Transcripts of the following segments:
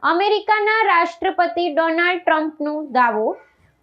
અમેરિકાના રાષ્ટ્રપતિ ડોનાલ્ડ ટ્રમ્પનો દાવો,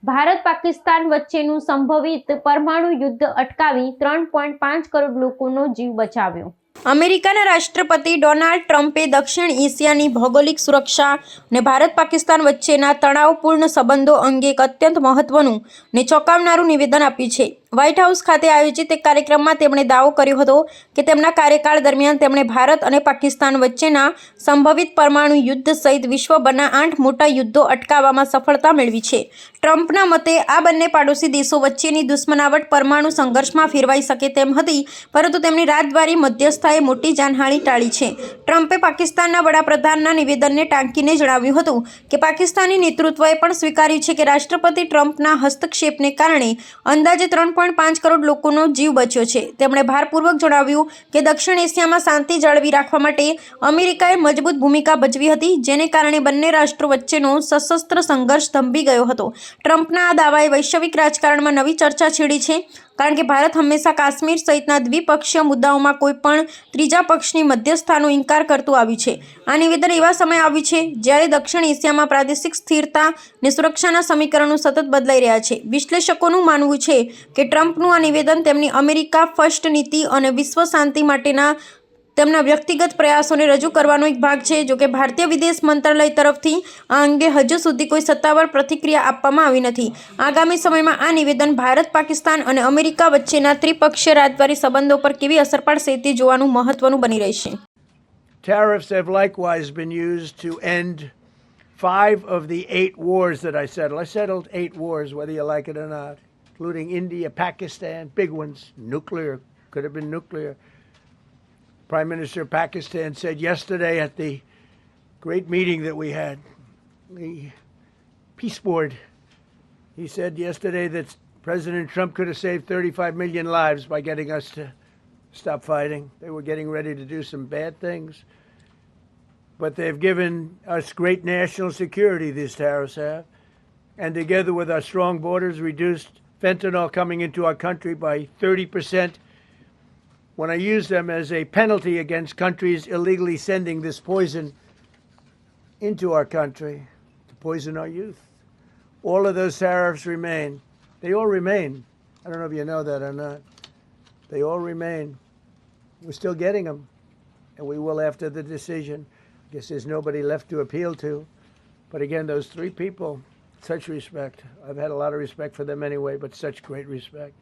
ભારત પાકિસ્તાન વચ્ચેનું સંભવિત પરમાણુ યુદ્ધ અટકાવી 3.5 કરોડ લોકોનો જીવ બચાવ્યો. અમેરિકાના રાષ્ટ્રપતિ ડોનાલ્ડ ટ્રમ્પે દક્ષિણ એશિયાની ભૌગોલિક સુરક્ષા અને ભારત પાકિસ્તાન વચ્ચેના તણાવપૂર્ણ સંબંધો અંગે એક અત્યંત મહત્વનું અને ચોંકાવનારું નિવેદન આપ્યું છે. વ્હાઇટ હાઉસ ખાતે આયોજિત એક કાર્યક્રમમાં તેમણે દાવો કર્યો હતો કે તેમના કાર્યકાળ દરમિયાન તેમણે ભારત અને પાકિસ્તાન વચ્ચેના સંભવિત પરમાણુ યુદ્ધ સહિત વિશ્વભરના 8 મોટા યુદ્ધો અટકાવવામાં સફળતા મેળવી છે. ટ્રમ્પના મતે આ બંને પાડોશી દેશો વચ્ચેની દુશ્મનાવટ પરમાણુ સંઘર્ષમાં ફેરવાઈ શકે તેમ હતી, પરંતુ તેમની રાજદ્વારી મધ્યસ્થતાએ મોટી જાનહાનિ ટાળી છે. ટ્રમ્પે પાકિસ્તાનના વડાપ્રધાનના નિવેદનને ટાંકીને જણાવ્યું હતું કે પાકિસ્તાની નેતૃત્વએ પણ સ્વીકાર્યું છે કે રાષ્ટ્રપતિ ટ્રમ્પના હસ્તક્ષેપને કારણે અંદાજે 3.5 કરોડ લોકોનો જીવ બચ્યો છે. તેમણે ભારપૂર્વક જણાવ્યું કે દક્ષિણ એશિયામાં શાંતિ જાળવી રાખવા માટે અમેરિકાએ મજબૂત ભૂમિકા ભજવી હતી, જેને કારણે બંને રાષ્ટ્રો વચ્ચેનો સશસ્ત્ર સંઘર્ષ થંભી ગયો હતો. ટ્રમ્પના આ દાવાએ વૈશ્વિક રાજકારણમાં નવી ચર્ચા છેડી છે, કારણ કે ભારત હંમેશા કાશ્મીર સહિતના દ્વિપક્ષીય મુદ્દાઓમાં કોઈપણ ત્રીજા પક્ષની મધ્યસ્થતાનો ઇનકાર કરતું આવ્યું છે. આ નિવેદન એવા સમયે આવ્યું છે જ્યારે દક્ષિણ એશિયામાં પ્રાદેશિક સ્થિરતા અને સુરક્ષાના સમીકરણો સતત બદલાઈ રહ્યા છે. વિશ્લેષકોનું માનવું છે કે ટ્રમ્પનું આ નિવેદન તેમની અમેરિકા ફર્સ્ટ નીતિ અને વિશ્વ શાંતિ માટેના તેમના વ્યક્તિગત પ્રયાસોને રજૂ કરવાનો એક ભાગ છે. જોકે ભારતીય વિદેશ મંત્રાલય તરફથી આ અંગે હજુ સુધી કોઈ સત્તાવાર પ્રતિક્રિયા આપવામાં આવી નથી. આગામી સમયમાં આ નિવેદન ભારત, પાકિસ્તાન અને અમેરિકા વચ્ચેના ત્રિપક્ષીય રાજદ્વારી સંબંધો પર કેવી અસર પાડશે તે જોવાનું મહત્વનું બની રહેશે. Tariffs have likewise been used to end 5 of the 8 wars that I settled. I settled 8 wars, whether you like it or not, including India, Pakistan, big ones, nuclear, could have been nuclear. Prime Minister of Pakistan said yesterday at the great meeting that we had, the Peace Board, he said yesterday that President Trump could have saved 35 million lives by getting us to stop fighting. They were getting ready to do some bad things. But they've given us great national security, these tariffs have. And together with our strong borders, reduced fentanyl coming into our country by 30%. When I use them as a penalty against countries illegally sending this poison into our country to poison our youth. All of those tariffs remain. They all remain. I don't know if you know that or not. They all remain. We're still getting them, and we will after the decision. I guess there's nobody left to appeal to. But again, those 3 people, such respect. I've had a lot of respect for them anyway, but such great respect.